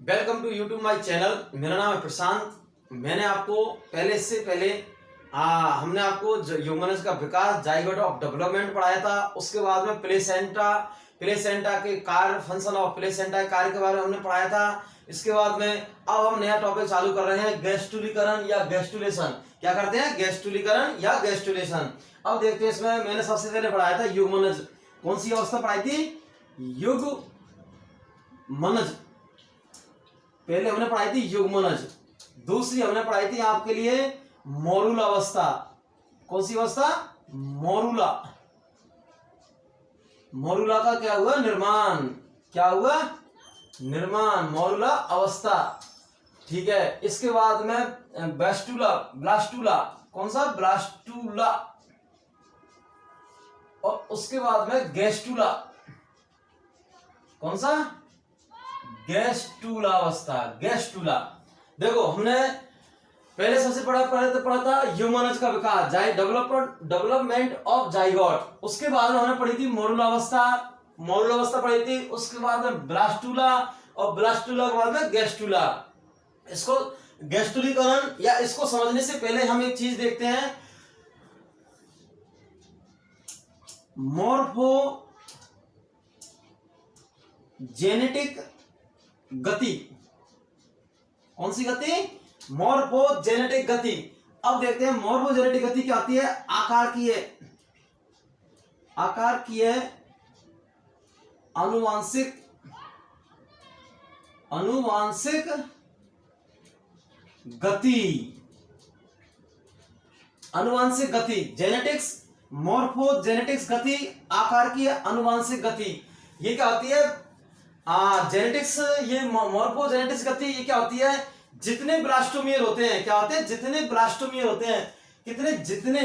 Welcome to YouTube my channel. मेरा नाम है प्रशांत। मैंने आपको पहले हमने आपको ह्यूमन्स का विकास, जाइगोट ऑफ डेवलपमेंट पढ़ाया था। उसके बाद में प्लेसेंटा के कार्य, फंक्शन ऑफ प्लेसेंटा के कार्य के बारे में हमने पढ़ाया था। इसके बाद में अब हम नया टॉपिक चालू कर रहे हैं, गैस्ट्रुलीकरण या गैस्ट्रुलेशन। क्या करते हैं? गैस्ट्रुलीकरण या गैस्ट्रुलेशन। अब देखते हैं, इसमें मैंने सबसे पहले पढ़ाया था युग्मनज। कौन सी अवस्था पढ़ाई थी? युग्मनज। पहले हमने पढ़ाई थी युग्मनज। दूसरी हमने पढ़ाई थी आपके लिए मोरूला अवस्था। कौन सी अवस्था? मोरूला। मोरूला का क्या हुआ? निर्माण। क्या हुआ? निर्माण, मोरूला अवस्था। ठीक है। इसके बाद में ब्लास्टूला। कौन सा? ब्लास्टूला। और उसके बाद में गैस्टूला। कौन सा? गैस्टूला अवस्था। गैस्टूला। देखो, हमने पहले सबसे पढ़ा था ह्यूमन्स का विकास, डेवलपमेंट ऑफ जाइगोट। उसके बाद हमने पढ़ी थी मोरूला अवस्था पढ़ी थी। उसके बाद में ब्लास्टूला, और ब्लास्टूला के बाद में गैस्टूला। इसको गैस्ट्रुलीकरण या इसको समझने से पहले हम एक चीज देखते हैं, मोर्फोजेनेटिक गति। कौन सी गति? मोर्फोजेनेटिक गति। अब देखते हैं मोर्फोजेनेटिक गति क्या होती है। आकार की है अनुवांशिक गति। जेनेटिक्स, मोर्फोजेनेटिक्स गति, आकार की अनुवांशिक गति। ये क्या होती है? जेनेटिक्स, ये मोर्फोजेनेटिक्स गति, ये क्या होती है? जितने ब्लास्टोमियर होते हैं, क्या होते हैं? जितने ब्लास्टोमियर होते हैं, कितने? जितने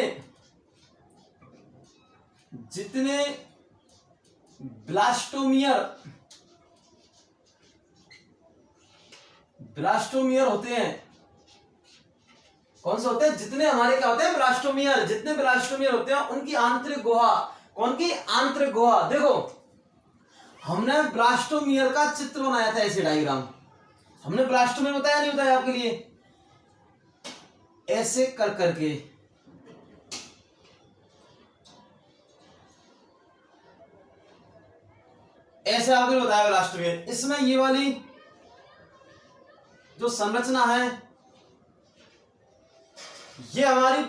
ब्लास्टोमियर होते हैं। कौन से होते हैं? जितने हमारे क्या होते हैं? ब्लास्टोमियर। जितने ब्लास्टोमियर होते हैं उनकी आंतरिक गुहा। कौन की? आंतरिक गुहा। देखो, हमने ब्लास्टोमियर का चित्र बनाया था, ऐसे डायग्राम। हमने ब्लास्टोमियर बताया नहीं बताया आपके लिए? ऐसे कर करके ऐसे आपको बताया ब्लास्टोमियर। इसमें ये वाली जो संरचना है, ये हमारी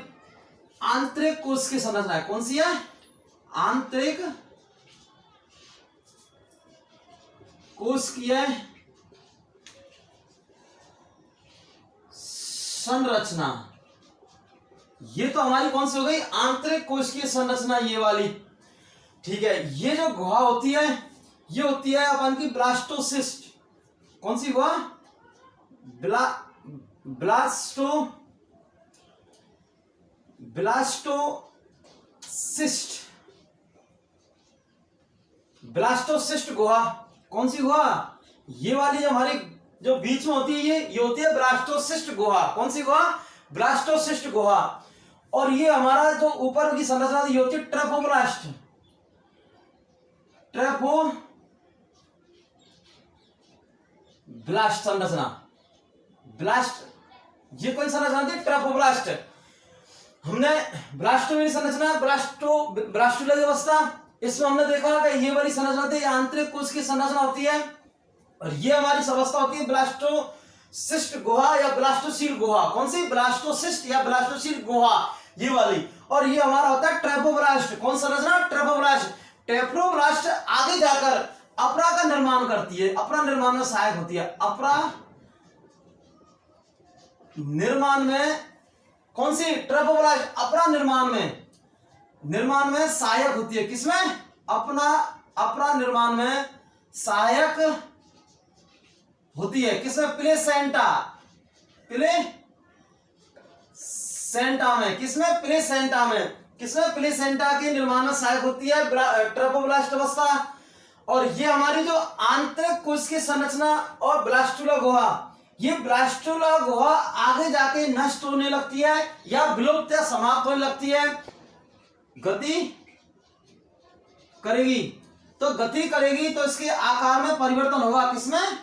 आंतरिक कोश की संरचना है। कौन सी है? आंतरिक कोश की है संरचना। ये तो हमारी कौन सी हो गई? आंतरिक कोश की संरचना, ये वाली। ठीक है। ये जो गुहा होती है, ये होती है अपन की ब्लास्टोसिस्ट। कौन सी गुहा? ब्लास्टोसिस्ट गुहा। कौन सी गुहा? ये वाली जो हमारी जो बीच में होती है, ये होती है ब्लास्टोसिस्ट गुहा। कौन सी गुहा? ब्लास्टोसिस्ट गुहा। और ये हमारा जो ऊपर की संरचना ये होती है ट्रेफोब्लास्ट संरचना। ये कौन संरचना थी? ट्रेफोब्लास्ट। हमने ब्लास्टोमेरी संरचना, ब्लास्टूला अवस्था, इसमें हमने देखा कि ये वाली संरचना थी, आंतरिक कोश की संरचना होती है। और ये हमारी अवस्था होती है ब्लास्टोसिस्ट गुहा या ब्लास्टोसील गुहा। कौन सी? ब्लास्टोसिस्ट या ब्लास्टोसील गुहा, ये वाली। और ये हमारा होता है ट्रेफोब्लास्ट। कौन संरचना? ट्रेफोब्लास्ट। ट्रेफोब्लास्ट आगे जाकर अपरा का निर्माण करती है, अपरा निर्माण में सहायक होती है। अपरा निर्माण में कौन सी? ट्रेफोब्लास्ट अपरा निर्माण में सहायक होती है। किसमें? अपरा निर्माण में सहायक होती है। किसमें? प्लेसेंटा में। किसमें? प्लेसेंटा में। किसमें? प्लेसेंटा के निर्माण में सहायक होती है ट्रेफोब्लास्ट अवस्था। और ये हमारी जो आंतरिक कोश की संरचना और ब्लास्टूला गुहा, ये ब्लास्टूला गुहा आगे जाके नष्ट होने लगती है या विलुप्त या समाप्त होने लगती है। गति करेगी तो इसके आकार में परिवर्तन होगा। किसमें?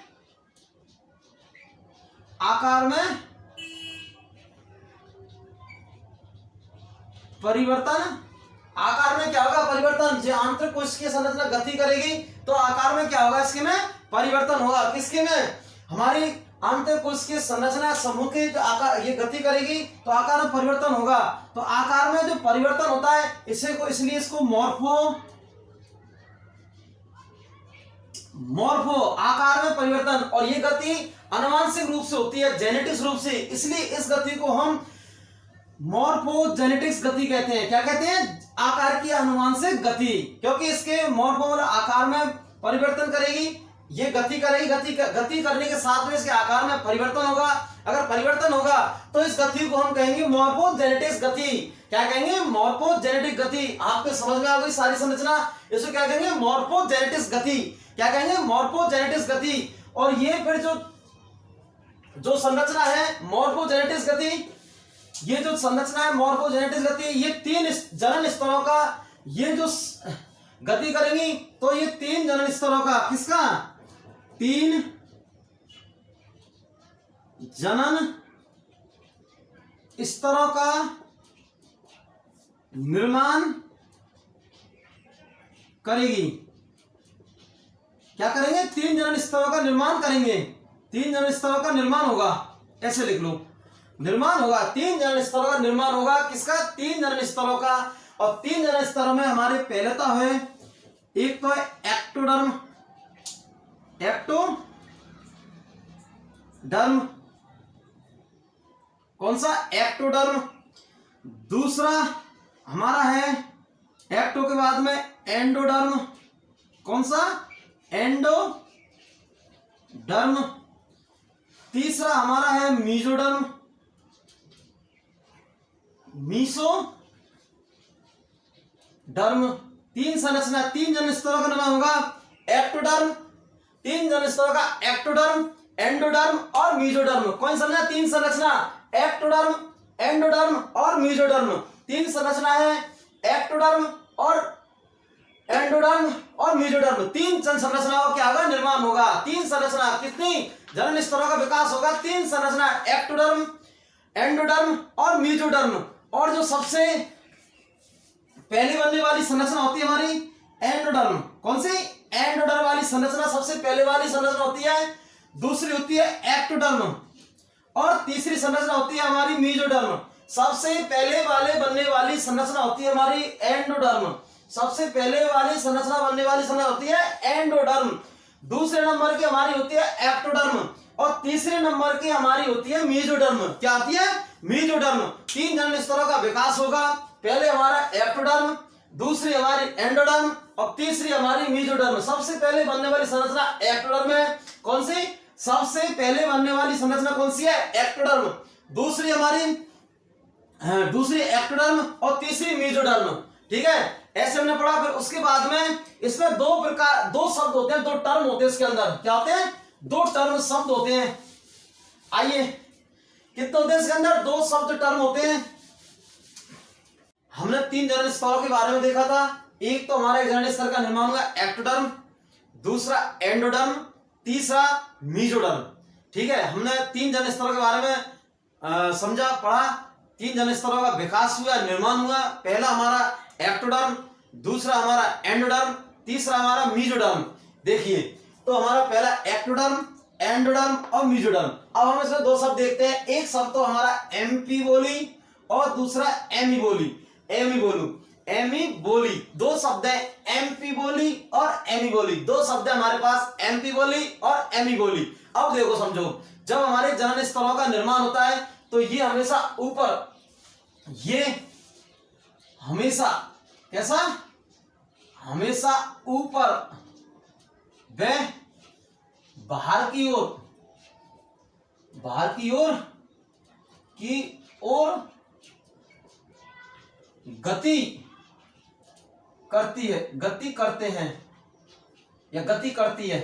आकार में परिवर्तन, आकार में क्या होगा परिवर्तन। जो आंतरिक कोशिकीय संरचना गति करेगी तो आकार में क्या होगा, इसके में परिवर्तन होगा। किसके में, हमारी आंतरिक कोशिकीय संरचना समूह के जो आकार ये गति करेगी तो आकार में परिवर्तन होगा। तो आकार में जो परिवर्तन होता है इसे को इसलिए इसको मॉर्फो आकार में परिवर्तन, और ये गति आनुवांशिक रूप से होती है, जेनेटिक्स रूप से, इसलिए इस गति को हम मॉर्फोजेनेटिक्स गति कहते हैं। क्या कहते हैं, आकार की आनुवांशिक गति, क्योंकि इसके मॉर्फो मतलब आकार में परिवर्तन करेगी, ये गति करेगी, गति करने के साथ में इसके आकार में परिवर्तन होगा। अगर परिवर्तन होगा तो इस गति को हम कहेंगे मॉर्फोजेनेटिक्स गति। क्या कहेंगे, मॉर्फोजेनेटिक गति। आपके समझ में आ गई सारी संरचना, इसको क्या कहेंगे, मॉर्फोजेनेटिक्स गति। क्या कहेंगे, मॉर्फोजेनेटिक्स गति। और ये फिर जो संरचना है मॉर्फोजेनेटिक्स गति, ये जो संरचना है मॉर्फोजेनेटिक्स गति, ये 3 जनन स्तरों का ये जो गति करेंगी तो ये 3 जनन स्तरों का, किसका, 3 जनन स्तरों का निर्माण करेगी। क्या करेंगे, 3 जनन स्तरों का निर्माण करेंगे। 3 जनन स्तरों का निर्माण होगा, ऐसे लिख लो, निर्माण होगा, 3 जनन स्तरों का निर्माण होगा। किसका, 3 जनन स्तरों का। और 3 जनन स्तरों में हमारे पहले तो है, एक तो है एक्टोडर्म, कौन सा, एक्टोडर्म। दूसरा हमारा है एक्टो के बाद में एंडोडर्म, कौन सा, एंडोडर्म। तीसरा हमारा है मीजोडर्म, मीसोडर्म। 3 संरचना, 3 जनन स्तरों का नाम होगा एक्टोडर्म, 3 जनन स्तरों का एक्टोडर्म, एंडोडर्म और मीजोडर्म। कौन संरचना, 3 संरचना, एक्टोडर्म, एंडोडर्म और मीजोडर्म। 3 संरचना है, एक्टोडर्म और एंडोडर्म और मीजोडर्म। 3 संरचनाओं का क्या होगा, निर्माण होगा। 3 संरचना, कितनी जनन स्तरों का विकास होगा, 3 संरचना, एक्टोडर्म, एंडोडर्म और मीजोडर्म। और जो सबसे पहले बनने वाली संरचना होती है हमारी एंडोडर्म, कौन सी, एंडोडर्म वाली संरचना सबसे पहले वाली संरचना होती है। दूसरी होती है एक्टोडर्म और तीसरी संरचना होती है हमारी मीजोडर्म। सबसे पहले वाले बनने वाली संरचना होती है हमारी एंडोडर्म, सबसे पहले वाली संरचना बनने वाली संरचना होती है एंडोडर्म। दूसरे नंबर की हमारी होती है एक्टोडर्म और तीसरे नंबर की हमारी होती है मीजोडर्म। क्या आती है, मीजोडर्म। 3 जनन स्तरों का विकास होगा, पहले हमारा एक्टोडर्म, दूसरी हमारी एंडोडर्म और तीसरी हमारी मीजोडर्म। सबसे पहले बनने वाली संरचना एक्टोडर्म है, कौन सी, सबसे पहले बनने वाली संरचना कौन सी है, एक्टोडर्म। दूसरी एक्टोडर्म और तीसरी मीजोडर्म। ठीक है, ऐसे हमने पढ़ा। फिर उसके बाद में इसमें 2 शब्द होते हैं, 2 टर्म होते हैं इसके अंदर। क्या होते हैं, 2 टर्म शब्द होते हैं। आइए, कितने होते हैं इसके अंदर, 2 शब्द टर्म होते हैं। हमने 3 जनन स्तरों के बारे में देखा था। एक तो हमारा जनन स्तर का निर्माण हुआ एक्टोडर्म, दूसरा एंडोडर्म, तीसरा मीजोडर्म। ठीक है, हमने 3 जनन स्तरों के बारे में समझा, पढ़ा। 3 जनन स्तरों का विकास हुआ, निर्माण हुआ। पहला हमारा एक्टोडर्म, दूसरा हमारा एंडोडर्म, तीसरा हमारा मीजोडर्म। देखिए, तो हमारा पहला एक्टोडर्म, एंडोडर्म और मीजोडर्म। अब हम इसमें 2 शब्द देखते हैं। एक शब्द तो हमारा एम्फीबोली और दूसरा एमीबोली। एमीबोली 2 शब्द है, एम्फीबोली और एमीबोली। 2 शब्द है हमारे पास, एम्फीबोली और एमीबोली। अब देखो, समझो, जब हमारे जनन स्तरों का निर्माण होता है तो ये हमेशा ऊपर, ये हमेशा कैसा, हमेशा ऊपर व बाहर की ओर गति करती है, गति करते हैं या गति करती है।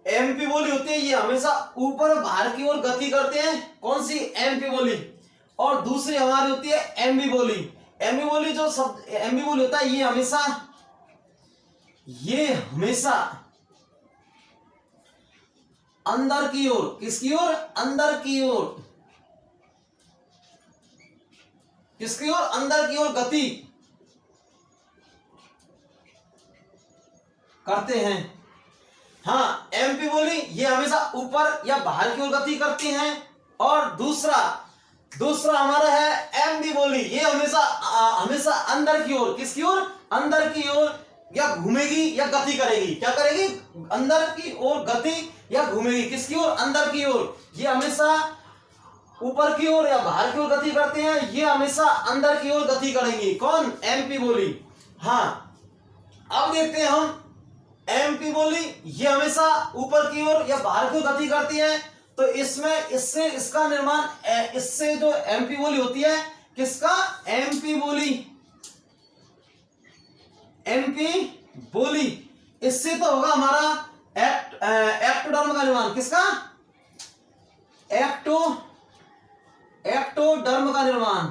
एम्फीबोली होती है, ये हमेशा ऊपर बाहर की ओर गति करते हैं। कौन सी, एम्फीबोली। और दूसरी हमारी होती है एम्बीबोली। एम्बीबोली जो शब्द एम्बीबोली होता है, ये हमेशा अंदर की ओर, किसकी ओर? अंदर की ओर, किसकी ओर? अंदर की ओर गति करते हैं। हाँ, एमपी बोली ये हमेशा ऊपर या बाहर की ओर गति करती हैं। और दूसरा हमारा है एमबी बोली, ये हमेशा अंदर की ओर, किसकी ओर? अंदर की ओर या घूमेगी या गति करेगी। क्या करेगी? अंदर की ओर गति या घूमेगी, किसकी ओर? अंदर की ओर। ये हमेशा ऊपर की ओर या बाहर की ओर गति करते हैं, ये हमेशा अंदर की ओर गति करेंगी। कौन? एमपी बोली। हाँ, अब देखते हैं हम एमपी बोली ये हमेशा ऊपर की ओर या बाहर की ओर गति करती है। तो इससे इसका निर्माण, इससे जो एमपी बोली होती है, किसका? एमपी बोली, एमपी बोली। इससे तो होगा हमारा एक्टोडर्म का निर्माण। किसका? एक्टोडर्म का निर्माण।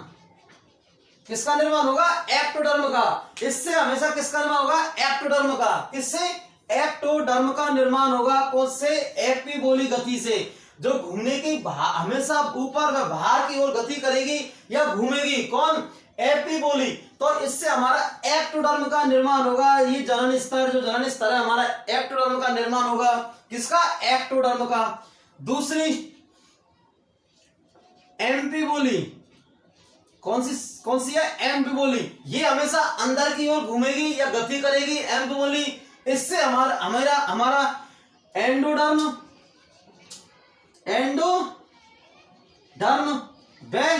किसका निर्माण होगा? एक्टोडर्म का। इससे हमेशा किसका निर्माण होगा? एक्टोडर्म का। किससे? एक्टोडर्म का निर्माण होगा। कौन से? एपी बोली गति से, जो घूमने की हमेशा ऊपर व बाहर की ओर गति करेगी या घूमेगी। कौन? एपी बोली। तो इससे हमारा एक्टोडर्म का निर्माण होगा। ये जनन स्तर, जो जनन स्तर है हमारा, एक्टोडर्म का निर्माण होगा। किसका? एक्टोडर्म का। दूसरी एमपी बोली, कौन सी है? एमपी बोली। ये हमेशा अंदर की ओर घूमेगी या गति करेगी, एमपी बोली। इससे हमारा एंडोडर्म व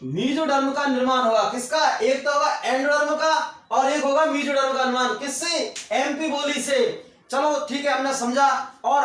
मीजोडर्म का निर्माण होगा। किसका? एक तो होगा एंडोडर्म का और एक होगा मीजोडर्म का निर्माण। किससे? एमपी बोली से। चलो ठीक है, हमने समझा। और